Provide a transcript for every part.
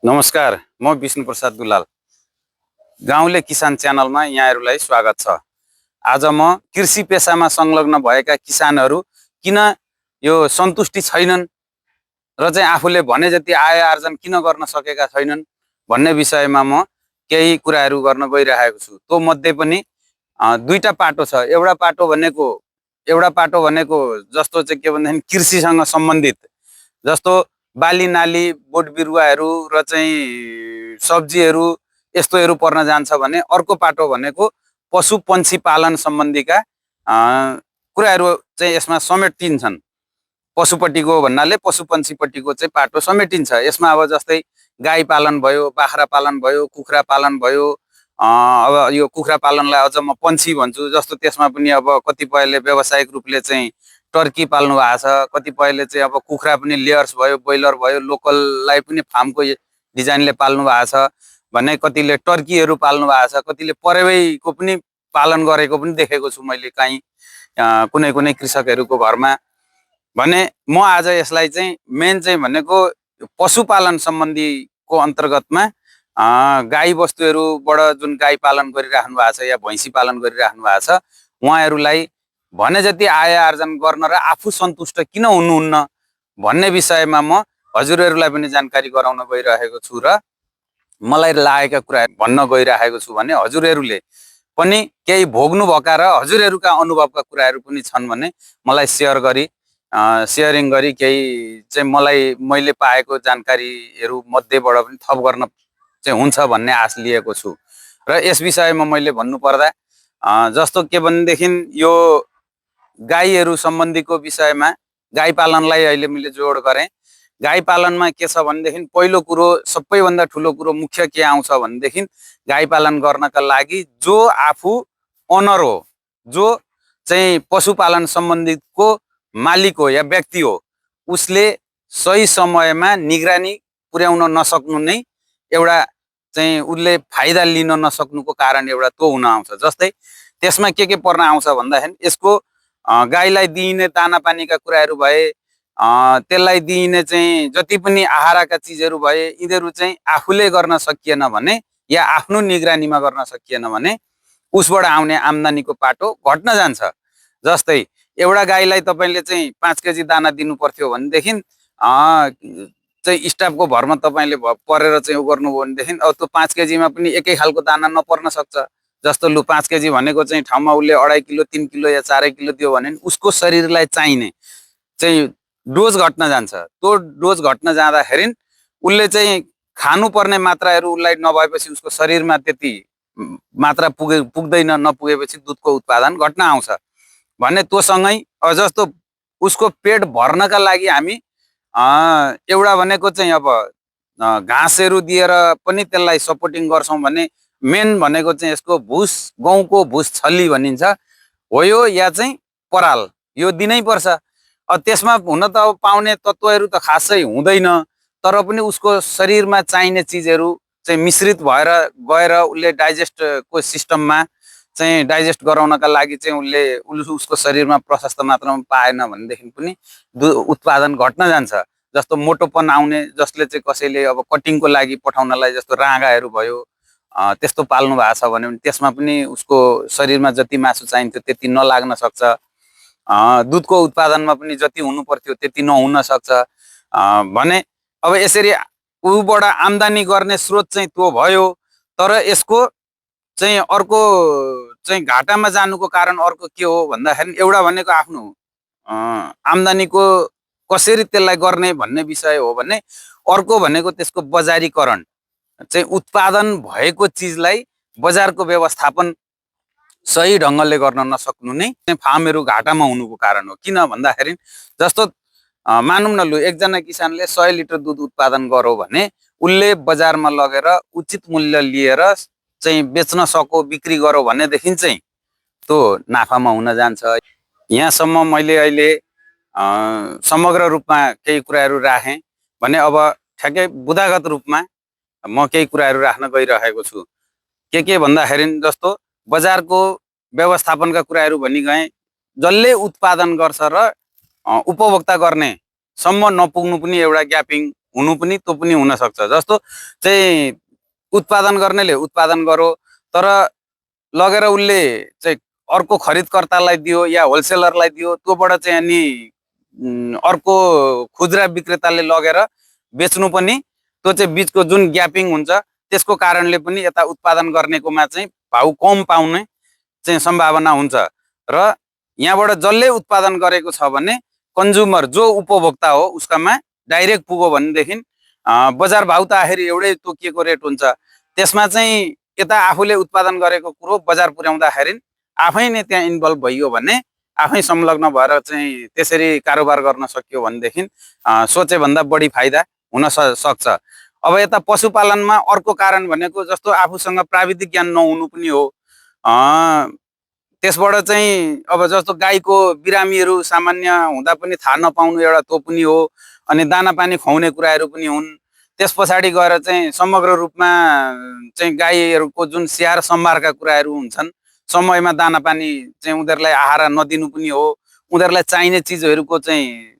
नमस्कार, म विष्णु प्रसाद दुलाल। गाउँले किसान च्यानलमा यहाँहरूलाई स्वागत छ। आज म कृषि पेसामा संलग्न भएका किसानहरू किन यो सन्तुष्टि छैनन् र चाहिँ आफूले भने जति आय आर्जन किन गर्न सकेका छैनन् भन्ने विषयमा म केही कुराहरू गर्न गइरहेको छु। त्यो मध्ये पनि दुईटा पाटो छ। एउटा पाटो भनेको जस्तो चाहिँ के भन्दाखेरि कृषिसँग सम्बन्धित, जस्तो बाली नाली बोट बिरुवाहरू र चाहिँ सब्जीहरू यस्तोहरू पर्न जान्छ भने अर्को पाटो भनेको पशु पन्छी पालन सम्बन्धीका कुराहरू चाहिँ यसमा समेटिन्छन्। पशुपट्टिको भन्नाले पशु पन्छीपट्टिको चाहिँ पाटो समेटिन्छ। यसमा अब जस्तै गाई पालन भयो, बाख्रा पालन भयो, कुखुरा पालन भयो। अब यो कुखुरा पालनलाई अझ म पन्छी भन्छु। जस्तो त्यसमा पनि अब कतिपयले व्यावसायिक रूपले चाहिँ टर्की पाल्नु भएको छ, कतिपयले चाहिँ अब कुखुरा पनि लेयर्स भयो, ब्रोइलर भयो, लोकललाई पनि फार्मको डिजाइनले पाल्नु भएको छ भने कतिले टर्कीहरू पाल्नु भएको छ, कतिले परेवैको पनि पालन गरेको पनि देखेको छु मैले काहीँ कुनै कुनै कृषकहरूको घरमा। भने म आज यसलाई चाहिँ मेन चाहिँ भनेको पशुपालन सम्बन्धीको अन्तर्गतमा गाई बस्तुहरूबाट जुन गाई पालन गरिराख्नु भएको छ या भैँसी पालन गरिराख्नु भएको छ उहाँहरूलाई भने जति आय आर्जन गर्न र आफू सन्तुष्ट किन हुनुहुन्न भन्ने विषयमा म हजुरहरूलाई पनि जानकारी गराउन गइरहेको छु र मलाई लागेका कुरा भन्न गइरहेको छु। भने हजुरहरूले पनि केही भोग्नु भएका र हजुरहरूका अनुभवका कुराहरू पनि छन् भने मलाई सेयरिङ गरी केही चाहिँ मैले पाएको जानकारीहरू मध्येबाट पनि थप गर्न चाहिँ हुन्छ भन्ने आश लिएको छु। र यस विषयमा मैले भन्नुपर्दा जस्तो के भनेदेखि यो गाईहरू सम्बन्धीको विषयमा गाई पालनलाई अहिले मैले जोड गरेँ। गाई पालनमा के छ भनेदेखि पहिलो कुरो, सबैभन्दा ठुलो कुरो मुख्य के आउँछ भनेदेखि गाई पालन गर्नका लागि जो आफू ओनर हो, जो चाहिँ पशुपालन सम्बन्धितको मालिक हो या व्यक्ति हो, उसले सही समयमा निगरानी पुर्याउन नसक्नु नै एउटा चाहिँ उसले फाइदा लिन नसक्नुको कारण एउटा त्यो हुन आउँछ। जस्तै त्यसमा के पर्न आउँछ भन्दाखेरि यसको गाईलाई दिइने दाना पानीका कुराहरू भए, त्यसलाई दिइने चाहिँ जति पनि आहारका चिजहरू भए, यिनीहरू चाहिँ आफूले गर्न सकिएन भने या आफ्नो निगरानीमा गर्न सकिएन भने उसबाट आउने आम्दानीको पाटो घट्न जान्छ। जस्तै एउटा गाईलाई तपाईँले चाहिँ 5 केजी दाना दिनु पर्थ्यो भनेदेखि चाहिँ स्टाफको भरमा तपाईँले परेर चाहिँ गर्नुभयो भनेदेखि अब त्यो 5 केजीमा पनि एकै खालको दाना नपर्न सक्छ। जस्तो लु 5 केजी भनेको चाहिँ ठाउँमा उसले 2.5 किलो 3 किलो या 4 किलो दियो भने उसको शरीरलाई चाहिने चाहिँ डोज घट्न जान्छ। त्यो डोज घट्न जाँदाखेरि उसले चाहिँ खानुपर्ने मात्राहरू उसलाई नभएपछि उसको शरीरमा त्यति मात्रा पुग्दैन, नपुगेपछि दुधको उत्पादन घट्न आउँछ भने त्योसँगै अब जस्तो उसको पेट भर्नका लागि हामी एउटा भनेको चाहिँ अब घाँसहरू दिएर पनि त्यसलाई सपोर्टिङ गर्छौँ भने मेन भनेको चाहिँ यसको भुस, गहुँको भुस छल्ली भनिन्छ हो यो, या चाहिँ पराल यो दिनै पर्छ। अब त्यसमा हुन त अब पाउने तत्त्वहरू त खासै हुँदैन, तर पनि उसको शरीरमा चाहिने चिजहरू चाहिँ मिश्रित भएर गएर उसले डाइजेस्टको सिस्टममा चाहिँ डाइजेस्ट गराउनका लागि चाहिँ उसको शरीरमा प्रशस्त मात्रामा पाएन भनेदेखि पनि उत्पादन घट्न जान्छ। जस्तो मोटोपन आउने, जसले चाहिँ कसैले अब कटिङको लागि पठाउनलाई जस्तो राँगाहरू भयो त्यस्तो पाल्नु भएको छ भने त्यसमा पनि उसको शरीरमा जति मासु चाहिन्थ्यो त्यति नलाग्न सक्छ। दुधको उत्पादनमा पनि जति हुनु पर्थ्यो त्यति नहुन सक्छ भने अब यसरी उबाट आम्दानी गर्ने स्रोत चाहिँ त्यो भयो। तर यसको चाहिँ अर्को चाहिँ घाटामा जानुको कारण अर्को के हो भन्दाखेरि एउटा भनेको आफ्नो आम्दानीको कसरी त्यसलाई गर्ने भन्ने विषय हो भने अर्को भनेको त्यसको बजारीकरण चाहिँ उत्पादन भएको चिजलाई बजारको व्यवस्थापन सही ढङ्गले गर्न नसक्नु नै फार्महरू घाटामा हुनुको कारण हो। किन भन्दाखेरि जस्तो मानौँ न, लु एकजना किसानले 100 लिटर दुध उत्पादन गऱ्यो भने उसले बजारमा लगेर उचित मूल्य लिएर चाहिँ बेच्न सको, बिक्री गऱ्यो भनेदेखि चाहिँ त्यो नाफामा हुन जान्छ। यहाँसम्म मैले अहिले समग्र रूपमा केही कुराहरू राखेँ भने अब ठ्याक्कै बुदागत रूपमा म केही कुराहरू राख्न गइरहेको छु। के भन्दाखेरि जस्तो बजारको व्यवस्थापनका कुराहरू भनी गए, जसले उत्पादन गर्छ र उपभोक्ता गर्ने सम्म नपुग्नु पनि एउटा ग्यापिङ हुनु पनि त्यो पनि हुन सक्छ। जस्तो चाहिँ उत्पादन गर्नेले उत्पादन गरो, तर लगेर उसले चाहिँ अर्को खरिदकर्तालाई दियो या होलसेलरलाई दियो, त्योबाट चाहिँ अनि अर्को खुद्रा विक्रेताले लगेर बेच्नु पनि, त्यो चाहिँ बिचको जुन ग्यापिङ हुन्छ त्यसको कारणले पनि यता उत्पादन गर्नेकोमा चाहिँ भाउ कम पाउने चाहिँ सम्भावना हुन्छ। र यहाँबाट जसले उत्पादन गरेको छ भने कन्ज्युमर जो उपभोक्ता हो उसकामा डाइरेक्ट पुग्यो भनेदेखि बजार भाउ त आखिर एउटै तोकिएको रेट हुन्छ। त्यसमा चाहिँ यता आफूले उत्पादन गरेको कुरो बजार पुर्याउँदाखेरि आफै नै त्यहाँ इन्भल्भ भइयो भने, आफै संलग्न भएर चाहिँ त्यसरी कारोबार गर्न सकियो भनेदेखि सोचे भन्दा बढी फाइदा हुन सक्छ। अब यता पशुपालनमा अर्को कारण भनेको जस्तो आफूसँग प्राविधिक ज्ञान नहुनु पनि हो। त्यसबाट चाहिँ अब जस्तो गाईको बिरामीहरू सामान्य हुँदा पनि थाहा नपाउनु एउटा त्यो पनि हो। अनि दाना पानी खुवाउने कुराहरू पनि हुन्। त्यस पछाडि गएर चाहिँ समग्र रूपमा चाहिँ गाईहरूको जुन स्याहार सम्हारका कुराहरू हुन्छन्, समयमा दाना पानी चाहिँ उनीहरूलाई आहार नदिनु पनि हो। उनीहरूलाई चाहिने चिजहरूको चाहिँ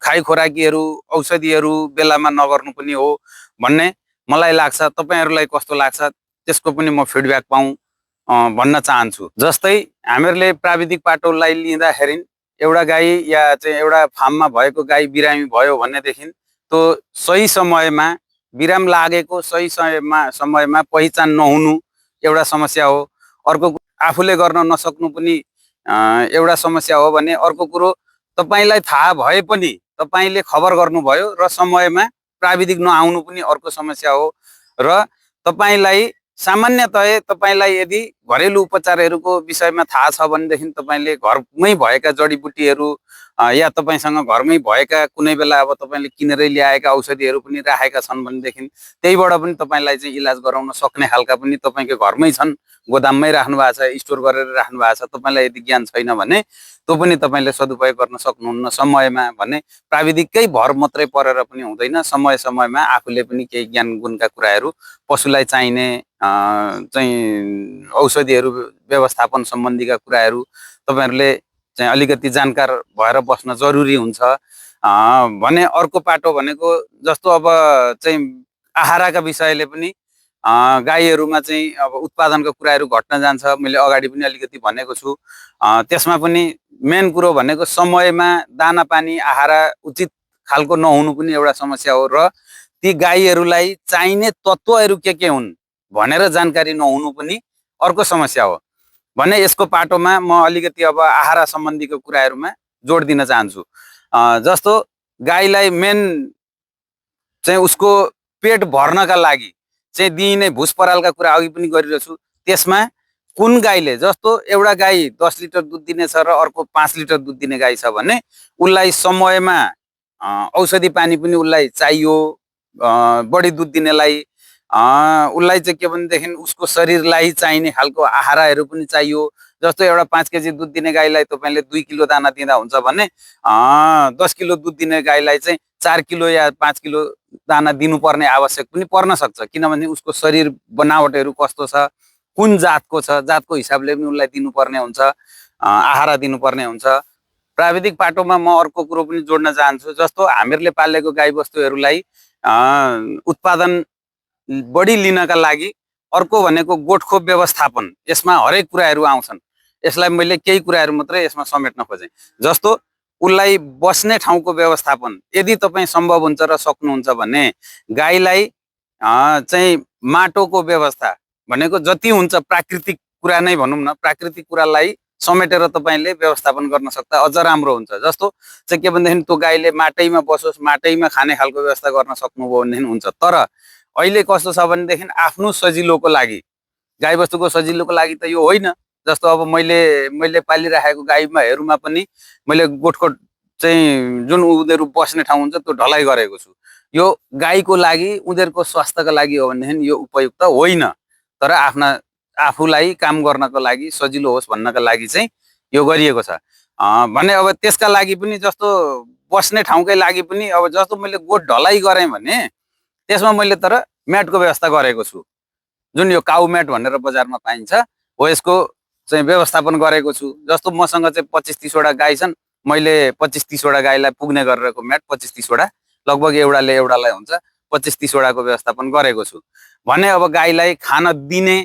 खाइ खोराकीहरू औषधिहरू बेलामा नगर्नु पनि हो भन्ने मलाई लाग्छ। तपाईहरुलाई कस्तो लाग्छ त्यसको पनि म फिडब्याक पाऊँ भन्न चाहन्छु। जस्तै हामीहरूले प्राविधिक पाटोलाई लिँदाखेरि एउटा गाई या चाहिँ एउटा फार्ममा भएको गाई बिरामी भयो भनेदेखि त्यो सही समयमा बिराम लागेको सही समयमा पहिचान नहुनु एउटा समस्या हो। अर्को आफूले गर्न नसक्नु पनि एउटा समस्या हो भने, अर्को कुरो तपाईलाई थाहा भए पनि तपाईले खबर गर्नुभयो र समयमा प्राविधिक नआउनु पनि अर्को समस्या हो। र तपाईलाई सामान्यतया तपाईलाई यदि घरेलु उपचारहरूको विषयमा थाहा छ भनेदेखि तपाईले घरमै भएका जडीबुटीहरू या तपाईसँग घरमै भएका कुनै बेला अब तपाईले किनेरै ल्याएका औषधिहरू पनि राखेका छन् भनेदेखि त्यहीबाट पनि तपाईलाई चाहिँ इलाज गराउन सक्ने खालका पनि तपाईको घरमै छन्, गोदाममै राख्नु भएको छ, स्टोर गरेर राख्नु भएको छ। तपाईलाई यदि ज्ञान छैन भने त्यो पनि तपाईले सदुपयोग गर्न सक्नुहुन्न समयमा भने प्राविधिककै भर मात्रै परेर पनि हुँदैन। समय समयमा आफूले पनि केही ज्ञान गुणका कुराहरू पशुलाई चाहिने चाहिँ औषधिहरू व्यवस्थापन सम्बन्धीका कुराहरू तपाईहरुले चाहिँ अलिकति जानकार भएर बस्न जरुरी हुन्छ भने। अर्को पाटो भनेको जस्तो अब चाहिँ आहारका विषयले पनि गाईहरुमा चाहिँ अब उत्पादनको कुराहरू घट्न जान्छ। मैले अगाडि पनि अलिकति भनेको छु। त्यसमा पनि मेन कुरो भनेको समयमा दाना पानी आहार उचित खालको नहुनु पनि एउटा समस्या हो। र ती गाईहरुलाई चाहिने तत्त्वहरू के हुन् भनेर जानकारी नहुनु पनि अर्को समस्या हो भने यसको पाटोमा म अलिकति अब आहार सम्बन्धीको कुराहरूमा जोड दिन चाहन्छु। जस्तो गाईलाई मेन चाहिँ उसको पेट भर्नका लागि चाहिँ दिइने भुस परालका कुरा अघि पनि गरिरहेछु। त्यसमा कुन गाईले, जस्तो एउटा गाई 10 लिटर दुध दिने छ र अर्को 5 लिटर दुध दिने गाई छ भने उसलाई समयमा औषधि पानी पनि उसलाई चाहियो। बढी दुध दिनेलाई उसलाई चाहिँ के भनेदेखि उसको शरीरलाई चाहिने खालको आहारहरू पनि चाहियो। जस्तो एउटा 5 केजी दुध दिने गाईलाई तपाईले 2 किलो दाना दिँदा हुन्छ भने 10 किलो दुध दिने गाईलाई चाहिँ 4 किलो या 5 किलो दाना दिनुपर्ने आवश्यक पनि पर्न सक्छ। किनभने उसको शरीर बनावटहरू कस्तो छ, कुन जातको छ, जातको हिसाबले पनि उसलाई दिनुपर्ने हुन्छ, आहार दिनुपर्ने हुन्छ। प्राविधिक पाटोमा म अर्को कुरो पनि जोड्न चाहन्छु। जस्तो हामीहरूले पालेको गाईबस्तुहरूलाई उत्पादन बढी लिनका लागि अर्को भनेको गोठको व्यवस्थापन, यसमा हरेक कुराहरू आउँछन्। यसलाई मैले केही कुराहरू मात्रै यसमा समेट्न खोजेँ। जस्तो उसलाई बस्ने ठाउँको व्यवस्थापन यदि तपाईँ सम्भव हुन्छ र सक्नुहुन्छ भने गाईलाई चाहिँ माटोको व्यवस्था भनेको जति हुन्छ प्राकृतिक कुरा नै भनौँ न, प्राकृतिक कुरालाई समेटेर तपाईले व्यवस्थापन गर्न सक्दा अझ राम्रो हुन्छ। जस्तो चाहिँ के भनेदेखि त्यो गाईले माटैमा बसोस्, माटैमा खाने खालको व्यवस्था गर्न सक्नुभयो भनेदेखि हुन्छ। तर अहिले कस्तो छ भनेदेखि आफ्नो सजिलोको लागि, गाईबस्तुको सजिलोको लागि त यो होइन। जस्तो अब मैले पालिराखेको गाईहरूमा पनि मैले गोठको चाहिँ जुन उनीहरू बस्ने ठाउँ हुन्छ त्यो ढलाइ गरेको छु। यो गाईको लागि, उनीहरूको स्वास्थ्यको लागि हो भनेदेखि यो उपयुक्त होइन। तर आफूलाई काम गर्नको लागि सजिलो होस् भन्नका लागि चाहिँ यो गरिएको छ भने। अब त्यसका लागि पनि जस्तो बस्ने ठाउँकै लागि पनि अब जस्तो मैले गोठ ढलाइ गरेँ भने त्यसमा मैले तर म्याटको व्यवस्था गरेको छु। जुन यो काउ म्याट भनेर बजारमा पाइन्छ हो, यसको चाहिँ व्यवस्थापन गरेको छु। जस्तो मसँग चाहिँ 25-30 वटा गाई छन्, मैले 25-30 वटा गाईलाई पुग्ने गरेरको म्याट 25-30 वटा लगभग एउटालाई हुन्छ 25-30 वटाको व्यवस्थापन गरेको छु भने अब गाईलाई खान दिने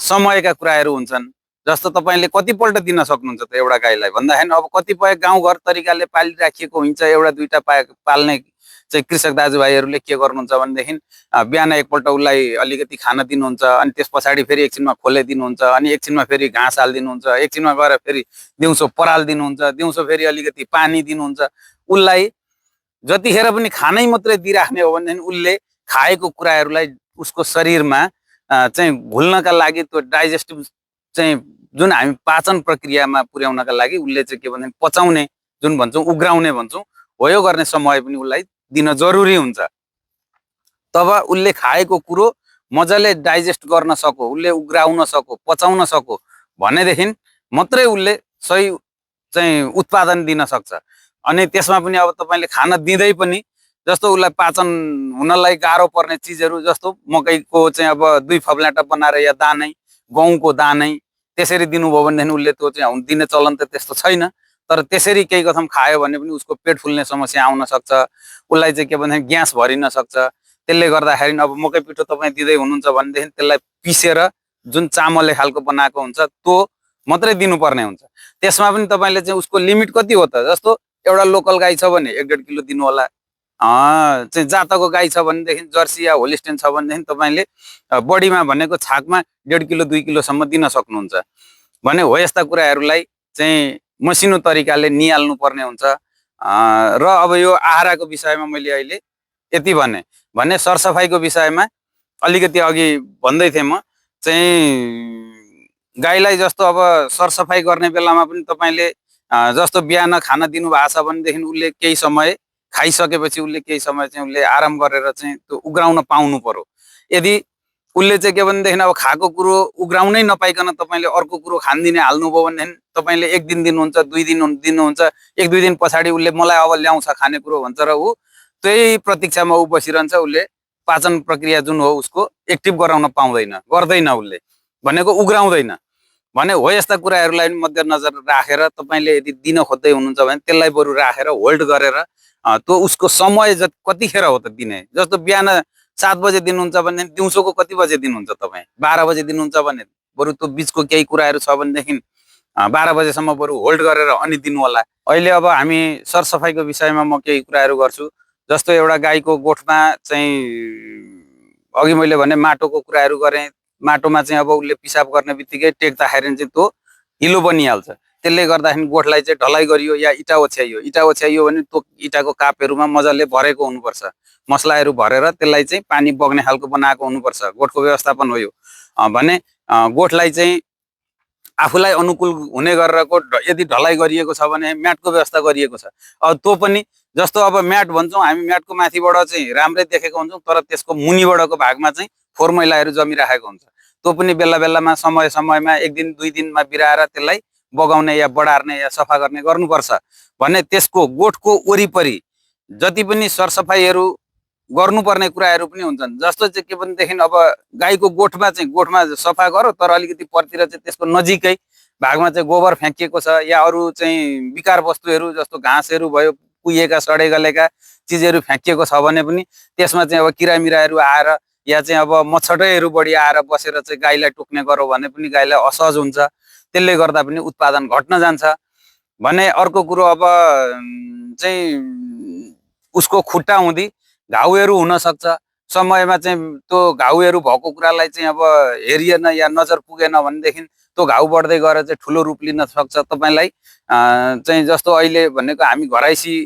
समयका कुराहरू हुन्छन्। जस्तो तपाईले कतिपल्ट दिन सक्नुहुन्छ त एउटा गाईलाई भन्दाखेरि अब कतिपय गाउँघर तरिकाले पालिराखिएको हुन्छ। एउटा दुईटा पाल्ने चाहिँ कृषक दाजुभाइहरूले के गर्नुहुन्छ भनेदेखि बिहान एकपल्ट उसलाई अलिकति खान दिनुहुन्छ, अनि त्यस पछाडि फेरि एकछिनमा खोले दिनुहुन्छ, अनि एकछिनमा फेरि घाँस हालिदिनुहुन्छ, एकछिनमा गएर फेरि दिउँसो पराल दिनुहुन्छ, दिउँसो फेरि अलिकति पानी दिनुहुन्छ। उसलाई जतिखेर पनि खानै मात्रै दिइराख्ने हो भनेदेखि उसले खाएको कुराहरूलाई उसको शरीरमा चाहिँ घुल्नका लागि, त्यो डाइजेस्टिभ चाहिँ जुन हामी पाचन प्रक्रियामा पुर्याउनका लागि उसले चाहिँ के भन्दाखेरि पचाउने जुन भन्छौँ, उग्राउने भन्छौँ, हो यो गर्ने समय पनि उसलाई दिन जरुरी हुन्छ। तब उसले खाएको कुरो मजाले डाइजेस्ट गर्न सको, उसले उग्राउन सको, पचाउन सको भनेदेखि मात्रै उसले सही चाहिँ उत्पादन दिन सक्छ। अनि त्यसमा पनि अब तपाईले खान दिँदै पनि जस्तो उसलाई पाचन हुनलाई गाह्रो पर्ने चिजहरू जस्तो मकैको चाहिँ अब 2 फब्लाटा बनाएर या दानै, गहुँको दानै त्यसरी दिनुभयो भनेदेखि उसले त्यो चाहिँ दिने चलन त त्यस्तो छैन। तर त्यसरी केही कथम खायो भने पनि उसको पेट फुल्ने समस्या आउन सक्छ, उसलाई चाहिँ के भन्दाखेरि ग्यास भरिन सक्छ। त्यसले गर्दाखेरि अब मकै पिठो तपाईँ दिँदै हुनुहुन्छ भनेदेखि त्यसलाई पिसेर जुन चामलले खालको बनाएको हुन्छ त्यो मात्रै दिनुपर्ने हुन्छ। त्यसमा पनि तपाईँले चाहिँ उसको लिमिट कति हो त, जस्तो एउटा लोकल गाई छ भने 1.5 किलो दिनु होला। चाहिँ जातको गाई छ भनेदेखि जर्सी या होलिस्टेन छ भनेदेखि तपाईँले बडीमा भनेको छाकमा 1.5 किलो 2 किलोसम्म दिन सक्नुहुन्छ भने हो। यस्ता कुराहरूलाई चाहिँ मसिनो तरिकाले निहाल्नु पर्ने हुन्छ। र अब यो आहाराको विषयमा मैले अहिले यति भने सरसफाइको विषयमा अलिकति अघि भन्दै थिएँ म चाहिँ गाईलाई जस्तो अब सरसफाइ गर्ने बेलामा पनि तपाईँले जस्तो बिहान खाना दिनु भएको छ भनेदेखि उसले केही समय खाइसकेपछि उसले केही समय चाहिँ उसले आराम गरेर चाहिँ त्यो उग्राउन पाउनु पर्यो। यदि उसले चाहिँ के भनेदेखि अब खाएको कुरो उग्राउनै नपाइकन तपाईँले अर्को कुरो खानदिने हाल्नुभयो भनेदेखि तपाईँले 1 दिन दिनुहुन्छ, 2 दिन दिनुहुन्छ, 1-2 दिन पछाडि उसले मलाई अब ल्याउँछ खाने कुरो भन्छ र ऊ त्यही प्रतीक्षामा ऊ बसिरहन्छ। उसले पाचन प्रक्रिया जुन हो उसको एक्टिभ गराउन पाउँदैन, गर्दैन, उसले भनेको उग्राउँदैन भने हो। यस्ता कुराहरूलाई मध्यनजर राखेर तपाईँले यदि दिन खोज्दै हुनुहुन्छ भने त्यसलाई बरु राखेर होल्ड गरेर त्यो उसको समय कतिखेर हो त दिने। जस्तो बिहान 7 बजे दिनुहुन्छ भने दिउँसोको कति बजे दिनुहुन्छ तपाईँ? 12 बजे दिनुहुन्छ भने बरु त्यो बिचको केही कुराहरू छ भनेदेखि 12 बजेसम्म बरु होल्ड गरेर अनि दिनु होला। अहिले अब हामी सरसफाइको विषयमा म केही कुराहरू गर्छु। जस्तो एउटा गाईको गोठमा चाहिँ अघि मैले भने माटोको कुराहरू गरेँ। माटोमा चाहिँ अब उसले पिसाब गर्ने बित्तिकै टेक्दाखेरि चाहिँ त्यो हिलो बनिहाल्छ। त्यसले गर्दाखेरि गोठलाई चाहिँ ढलाइ गरियो या इटा ओछ्याइयो। इटा ओछ्याइयो भने त्यो इटाको कापहरूमा मजाले भरेको हुनुपर्छ, मसलाहरू भरेर त्यसलाई चाहिँ पानी बग्ने खालको बनाएको हुनुपर्छ। गोठको व्यवस्थापन हो यो भने गोठलाई चाहिँ आफूलाई अनुकूल हुने गरेरको यदि ढलाइ गरिएको छ भने म्याटको व्यवस्था गरिएको छ। अब त्यो पनि जस्तो अब म्याट भन्छौँ हामी, म्याटको माथिबाट चाहिँ राम्रै देखेको हुन्छौँ तर त्यसको मुनिबाटको भागमा चाहिँ फोहोर मैलाहरू जमिराखेको हुन्छ। त्यो पनि बेला बेलामा समय समयमा 1 दिन 2 दिनमा बिराएर त्यसलाई बगाउने या बढार्ने या सफा गर्ने गर्नुपर्छ भने त्यसको गोठको वरिपरि जति पनि सरसफाइहरू गर्नुपर्ने कुराहरू पनि हुन्छन्। जस्तो चाहिँ के भनेदेखि अब गाईको गोठमा सफा गरो तर अलिकति परतिर चाहिँ त्यसको नजिकै भागमा चाहिँ गोबर फ्याँकिएको छ या अरू चाहिँ विकार वस्तुहरू जस्तो घाँसहरू भयो, कुहिएका सडे गलेका चिजहरू फ्याँकिएको छ भने पनि त्यसमा चाहिँ अब किरामिराहरू आएर या चाहिँ अब मच्छरहरू बढी आएर बसेर चाहिँ गाईलाई टोक्ने गरो भने पनि गाईलाई असहज हुन्छ। त्यसले गर्दा पनि उत्पादन घट्न जान्छ भने। अर्को कुरो अब चाहिँ उसको खुट्टा हुँदी घाउहरू हुन सक्छ। समयमा चाहिँ त्यो घाउहरू भएको कुरालाई चाहिँ अब हेरिएन या नजर पुगेन भनेदेखि त्यो घाउ बढ्दै गएर चाहिँ ठुलो रूप लिन सक्छ। तपाईँलाई चाहिँ जस्तो अहिले भनेको हामी घराइसी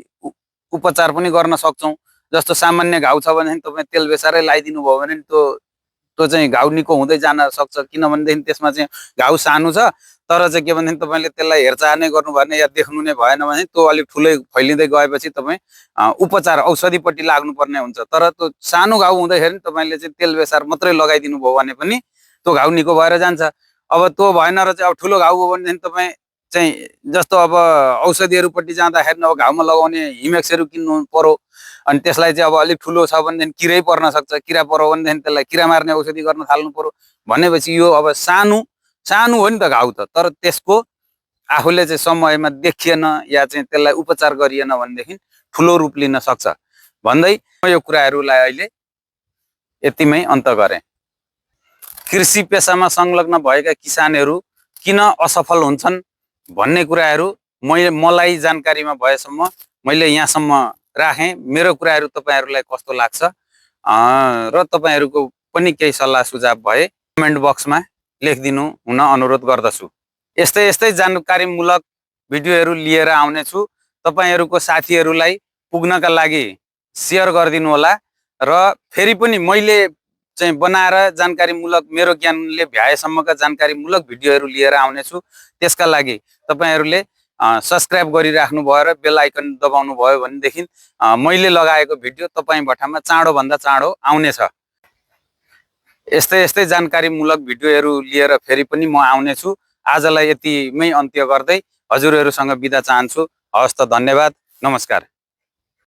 उपचार पनि गर्न सक्छौँ। जस्तो सामान्य घाउ छ भनेदेखि तपाईँ तेल बेसारै लगाइदिनु भयो भने त्यो चाहिँ घाउ निको हुँदै जान सक्छ। किनभनेदेखि त्यसमा चाहिँ घाउ सानो छ तर चाहिँ के भनेदेखि तपाईँले त्यसलाई हेरचाह नै गर्नु भएन या देख्नु नै भएन भने त्यो अलिक ठुलै फैलिँदै गएपछि तपाईँ उपचार औषधिपट्टि लाग्नुपर्ने हुन्छ। तर त्यो सानो घाउ हुँदाखेरि तपाईँले चाहिँ तेल बेसार मात्रै लगाइदिनु भयो भने पनि त्यो घाउ निको भएर जान्छ। अब त्यो भएन र चाहिँ अब ठुलो घाउ हो भनेदेखि तपाईँ चाहिँ जस्तो अब औषधिहरूपट्टि जाँदाखेरि अब घाउमा लगाउने हिमेक्सहरू किन्नु पर्यो। अनि त्यसलाई चाहिँ अब अलिक ठुलो छ भनेदेखि किरै पर्न सक्छ। किरा पर्यो भनेदेखि त्यसलाई किरा मार्ने औषधि गर्न थाल्नु पर्यो भनेपछि यो अब सानो हो नि त घाउ त, तर त्यसको आफूले चाहिँ समयमा देखिएन या चाहिँ त्यसलाई उपचार गरिएन भनेदेखि ठुलो रूप लिन सक्छ। भन्दै म यो कुराहरूलाई अहिले यतिमै अन्त गरेँ। कृषि पेसामा संलग्न भएका किसानहरू किन असफल हुन्छन् भन्ने कुराहरू मलाई जानकारीमा भएसम्म मैले यहाँसम्म राखेँ। मेरो कुराहरू तपाईहरूलाई कस्तो लाग्छ र तपाईहरूको पनि केही सल्लाह सुझाव भए कमेन्ट बक्समा लेखिदिनु हुन अनुरोध गर्दछु। यस्तै यस्तै जानकारीमूलक भिडियोहरू लिएर आउनेछु। तपाईहरूको साथीहरूलाई पुग्नका लागि सेयर गरिदिनु होला र फेरि पनि मैले चाहिँ बनाएर जानकारीमूलक मेरो ज्ञानले भ्याएसम्मका जानकारीमूलक भिडियोहरू लिएर आउनेछु। त्यसका लागि तपाईहरूले सब्स्क्राइब गरिराख्नु भयो र बेल आइकन दबाउनु भयो भनेदेखि मैले लगाएको भिडियो तपाईभन्दा चाँडोभन्दा चाँडो आउनेछ। यस्तै यस्तै जानकारीमूलक भिडियोहरू लिएर फेरि पनि म आउनेछु। आजलाई यतिमै अन्त्य गर्दै हजुरहरूसँग बिदा चाहन्छु। हवस् त, धन्यवाद, नमस्कार।